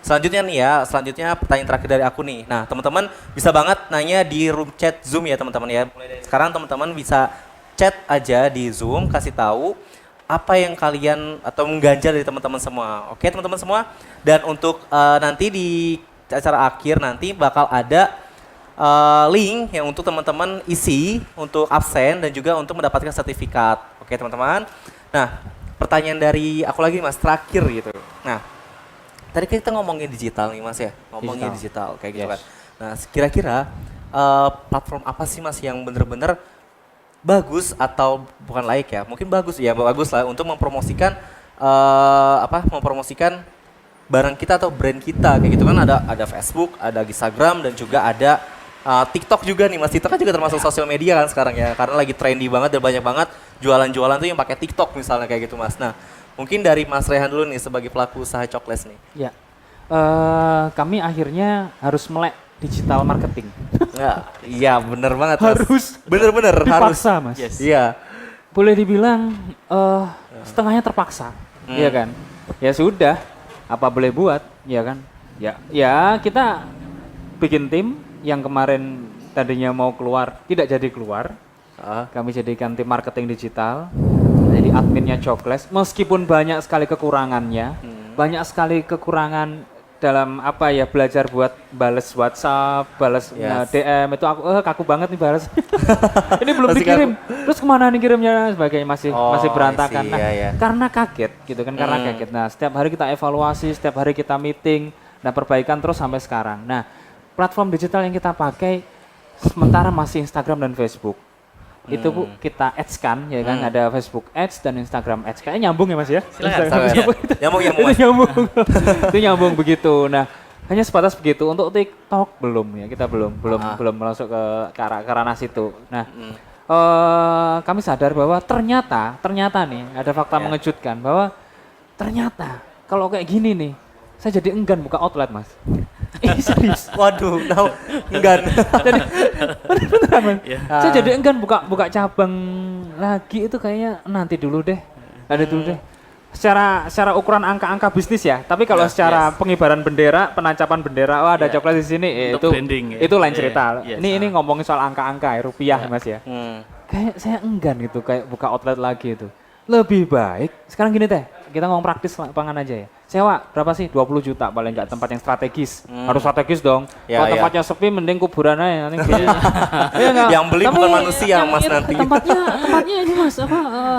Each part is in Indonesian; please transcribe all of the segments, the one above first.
Selanjutnya pertanyaan terakhir dari aku nih. Nah, teman-teman bisa banget nanya di room chat Zoom ya teman-teman ya. Mulai dari sekarang teman-teman bisa chat aja di Zoom, kasih tahu apa yang kalian atau mengganjal dari teman-teman semua. Oke teman-teman semua. Dan untuk nanti di acara akhir nanti bakal ada link yang untuk teman-teman isi untuk absen dan juga untuk mendapatkan sertifikat. Oke teman-teman. Nah, pertanyaan dari aku lagi Mas terakhir gitu. Nah, tadi kita ngomongin digital nih Mas ya, ngomongin digital kayak gitu kan. Nah kira-kira platform apa sih Mas yang bener-bener bagus atau bukan layak ya, mungkin bagus lah untuk mempromosikan mempromosikan barang kita atau brand kita kayak gitu kan. Ada Facebook, ada Instagram dan juga ada TikTok juga nih Mas. TikTok kan juga termasuk sosial media kan sekarang ya, karena lagi trendy banget dan banyak banget jualan-jualan tuh yang pakai TikTok misalnya kayak gitu Mas. Nah mungkin dari Mas Rehan dulu nih sebagai pelaku usaha Cokles nih. Ya, kami akhirnya harus melek digital marketing. Iya bener banget Mas. Bener-bener dipaksa Mas. Yes. Iya. Boleh dibilang setengahnya terpaksa, ya kan? Ya sudah, apa boleh buat, ya kan? Ya kita bikin tim yang kemarin tadinya mau keluar tidak jadi keluar. Kami jadikan tim marketing digital. Jadi adminnya Cokles, meskipun banyak sekali kekurangannya, banyak sekali kekurangan dalam belajar buat bales WhatsApp, bales DM itu aku kaku banget nih bales. Ini belum dikirim. Terus kemana nih kirimnya sebagainya masih berantakan. Nah, karena kaget gitu kan, karena kaget. Nah, setiap hari kita evaluasi, setiap hari kita meeting, dan perbaikan terus sampai sekarang. Nah, platform digital yang kita pakai sementara masih Instagram dan Facebook. Itu Bu, kita ads kan, ya kan, ada Facebook ads dan Instagram ads. Kayaknya nyambung ya Mas ya? Nyambung. Itu nyambung begitu. Nah, hanya sebatas begitu. Untuk TikTok belum ya, kita belum masuk ke ranah situ. Nah, kami sadar bahwa ternyata nih ada fakta mengejutkan bahwa ternyata kalau kayak gini nih, saya jadi enggan buka outlet Mas. Serius. Waduh, enggan. Beneran Mas. Saya jadi enggan buka cabang lagi itu kayaknya nanti dulu deh. Secara ukuran angka-angka bisnis ya. Tapi kalau secara pengibaran bendera, penancapan bendera, ada Cokles di sini, itu branding, itu lain cerita. Ini ngomongin soal angka-angka rupiah Mas ya. Kayak saya enggan gitu kayak buka outlet lagi itu. Lebih baik sekarang gini teh. Kita ngomong praktis lapangan aja ya. Sewa berapa sih? 20 juta paling enggak, tempat yang strategis. Harus strategis dong. Kalau tempatnya sepi mending kuburan aja. Yang beli bukan manusia Mas nanti. Tempatnya ini Mas,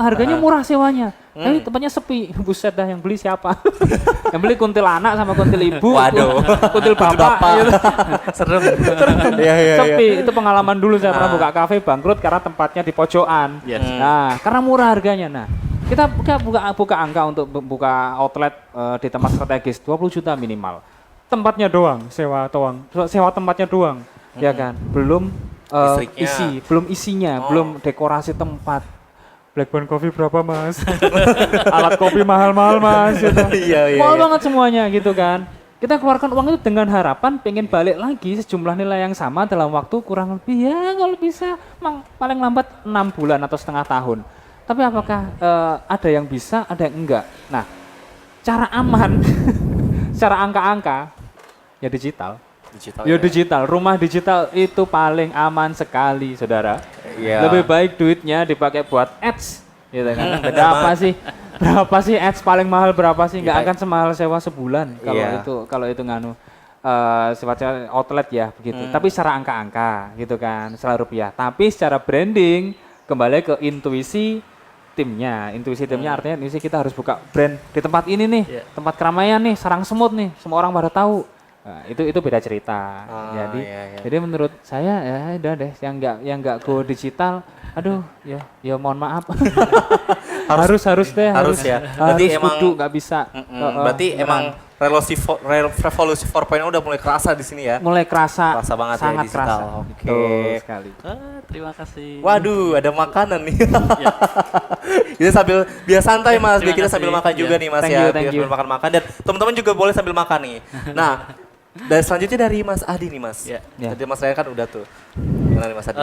harganya murah sewanya. Tapi tempatnya sepi. Buset dah, yang beli siapa? Yang beli kuntilanak sama kuntil ibu. Waduh. Kuntil bapak. Gitu. Serem. Sepi. Itu pengalaman dulu saya pernah buka kafe bangkrut karena tempatnya di pojokan. Nah, karena murah harganya. Nah, kita buka angka untuk buka outlet di tempat strategis 20 juta minimal. Tempatnya doang, sewa tempatnya doang. Ya kan? Belum belum isinya, belum dekorasi tempat. Blackbone Coffee berapa Mas? Alat kopi mahal-mahal Mas gitu. Mahal banget semuanya gitu kan. Kita keluarkan uang itu dengan harapan pengen balik lagi sejumlah nilai yang sama dalam waktu kurang lebih ya kalau bisa paling lambat 6 bulan atau setengah tahun. Tapi apakah ada yang bisa, ada yang enggak? Nah, cara aman, secara angka-angka, ya digital. Digital. Rumah digital itu paling aman sekali, saudara. Lebih baik duitnya dipakai buat ads, gitu kan? Berapa sih ads paling mahal berapa sih? Nggak akan semahal sewa sebulan kalau itu sifatnya outlet ya begitu. Tapi secara angka-angka, gitu kan, secara rupiah. Tapi secara branding kembali ke intuisi timnya artinya intuisi kita harus buka brand di tempat ini nih, tempat keramaian nih, sarang semut nih, semua orang pada tahu. Nah, itu beda cerita. Jadi menurut saya ya udah deh yang enggak go digital, aduh ya mohon maaf. harus ya. Berarti emang nggak bisa. Berarti emang revolusi 4.0 udah mulai kerasa di sini ya. Mulai kerasa banget sangat ya digital. Oke. Sekali. Terima kasih. Waduh, ada makanan nih. Kita sambil biar santai Mas, biar kita sambil makan juga nih Mas ya. Sambil makan dan teman-teman juga boleh sambil makan nih. Nah, dan selanjutnya dari Mas Adi nih Mas. Tadi Mas Raya kan udah tuh. Gimana nih Mas Adi?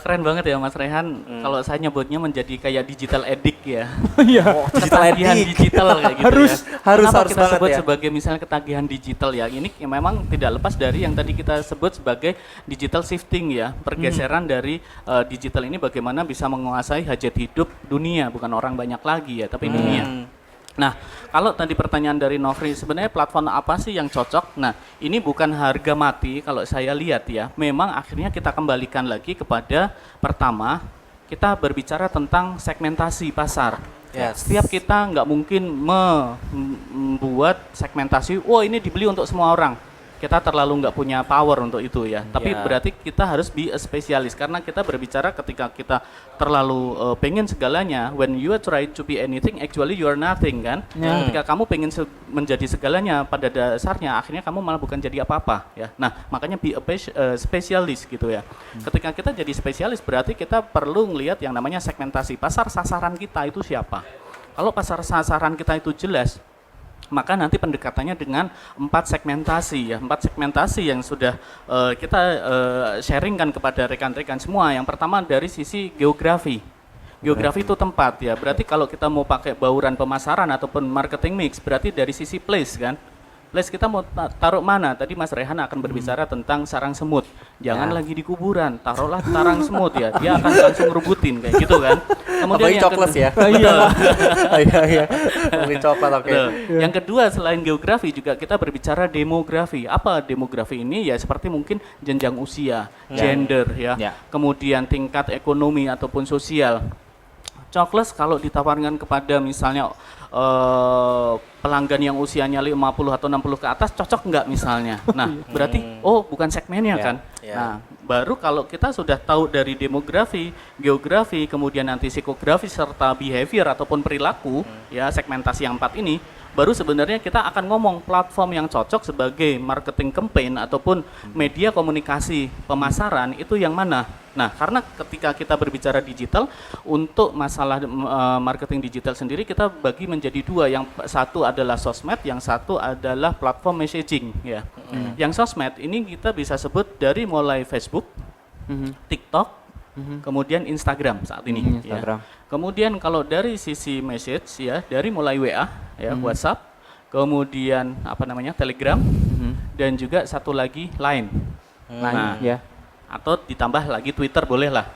Keren banget ya Mas Rehan. Kalau saya nyebutnya menjadi kayak digital addict ya. Iya. Digital Ketagihan addict. digital kayak gitu Harus, ya. harus Kenapa kita banget sebut ya. sebagai misalnya ketagihan digital ya? Ini memang tidak lepas dari yang tadi kita sebut sebagai digital shifting ya. Pergeseran dari digital ini bagaimana bisa menguasai hajat hidup dunia, bukan orang banyak lagi ya, tapi dunia. Nah, kalau tadi pertanyaan dari Nofri, sebenarnya platform apa sih yang cocok? Nah, ini bukan harga mati kalau saya lihat ya. Memang akhirnya kita kembalikan lagi kepada pertama, kita berbicara tentang segmentasi pasar. Yes. Setiap kita nggak mungkin membuat segmentasi, wah ini dibeli untuk semua orang. Kita terlalu nggak punya power untuk itu ya. Tapi berarti kita harus be a spesialis karena kita berbicara ketika kita terlalu pengen segalanya. When you try to be anything, actually you are nothing kan. Ketika kamu pengen menjadi segalanya, pada dasarnya akhirnya kamu malah bukan jadi apa-apa ya. Nah makanya be a spesialis gitu ya. Ketika kita jadi spesialis berarti kita perlu melihat yang namanya segmentasi. Pasar sasaran kita itu siapa? Kalau pasar sasaran kita itu jelas, maka nanti pendekatannya dengan 4 segmentasi ya, 4 segmentasi yang sudah kita sharingkan kepada rekan-rekan semua. Yang pertama dari sisi geografi. Geografi itu tempat ya, berarti kalau kita mau pakai bauran pemasaran ataupun marketing mix, berarti dari sisi place kan. Place kita mau taruh mana? Tadi Mas Rehan akan berbicara tentang sarang semut. Jangan lagi di kuburan, taruhlah sarang semut ya. Dia akan langsung rebutin kayak gitu kan. Kemudian Apalagi yang coklat ya. Iya. Iya. Beli coklat oke. Yang kedua selain geografi juga kita berbicara demografi. Apa demografi ini? Ya seperti mungkin jenjang usia, gender ya. Kemudian tingkat ekonomi ataupun sosial. Coklat kalau ditawarkan kepada misalnya pelanggan yang usianya 50 atau 60 ke atas cocok nggak misalnya. Nah, berarti bukan segmennya kan. Nah, baru kalau kita sudah tahu dari demografi, geografi, kemudian nanti psikografi serta behavior ataupun perilaku ya segmentasi yang 4 ini, baru sebenarnya kita akan ngomong platform yang cocok sebagai marketing campaign ataupun media komunikasi pemasaran itu yang mana. Nah, karena ketika kita berbicara digital, untuk masalah marketing digital sendiri kita bagi menjadi 2. Yang satu adalah sosmed, yang satu adalah platform messaging ya. Yang sosmed ini kita bisa sebut dari mulai Facebook, TikTok, kemudian Instagram saat ini. Ya. Kemudian kalau dari sisi message ya, dari mulai WA ya, WhatsApp, kemudian Telegram, dan juga satu lagi Line. Nah, atau ditambah lagi Twitter boleh lah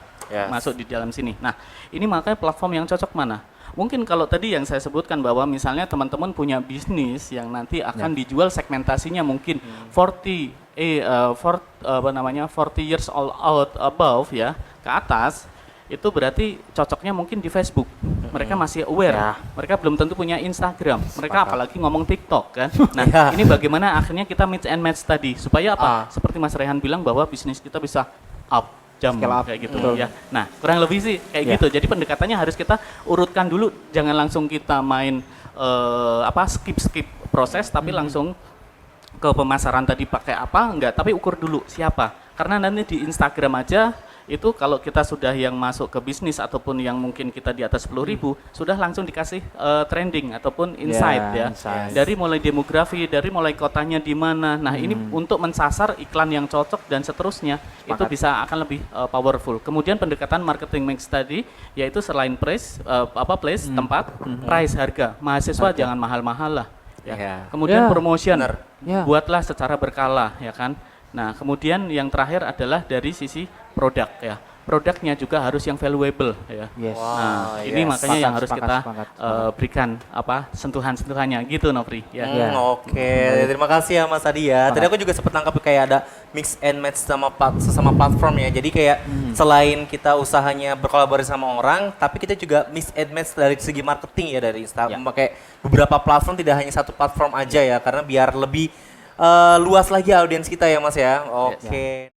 masuk di dalam sini. Nah, ini makanya platform yang cocok mana? Mungkin kalau tadi yang saya sebutkan bahwa misalnya teman-teman punya bisnis yang nanti akan dijual segmentasinya mungkin 40 years old out above ya ke atas, itu berarti cocoknya mungkin di Facebook. Mereka masih aware, mereka belum tentu punya Instagram, mereka apalagi ngomong TikTok kan. Nah, ini bagaimana akhirnya kita mix and match tadi supaya apa? Seperti Mas Rehan bilang bahwa bisnis kita bisa up jam kayak gitu ya. Nah, kurang lebih sih kayak gitu. Jadi pendekatannya harus kita urutkan dulu, jangan langsung kita main skip proses tapi langsung ke pemasaran tadi pakai apa enggak, tapi ukur dulu siapa. Karena nanti di Instagram aja itu kalau kita sudah yang masuk ke bisnis ataupun yang mungkin kita di atas 10.000 sudah langsung dikasih trending ataupun insight ya. Dari mulai demografi, dari mulai kotanya di mana. Nah, ini untuk mensasar iklan yang cocok dan seterusnya itu bisa akan lebih powerful. Kemudian pendekatan marketing mix tadi yaitu selain place tempat, price harga. Mahasiswa jangan mahal-mahal lah ya. Kemudian promotion buatlah secara berkala ya kan. Nah, kemudian yang terakhir adalah dari sisi produk ya. Produknya juga harus yang valuable ya. Nah, ini makanya yang harus kita berikan sentuhan-sentuhannya gitu Nofri ya. Oke, terima kasih ya Mas Adi ya. Tadi aku juga sempat nangkap kayak ada mix and match sesama platform ya. Jadi kayak selain kita usahanya berkolaborasi sama orang, tapi kita juga mix and match dari segi marketing ya dari Instagram. Memakai beberapa platform, tidak hanya satu platform aja ya, karena biar lebih luas lagi audiens kita ya Mas ya. Oke.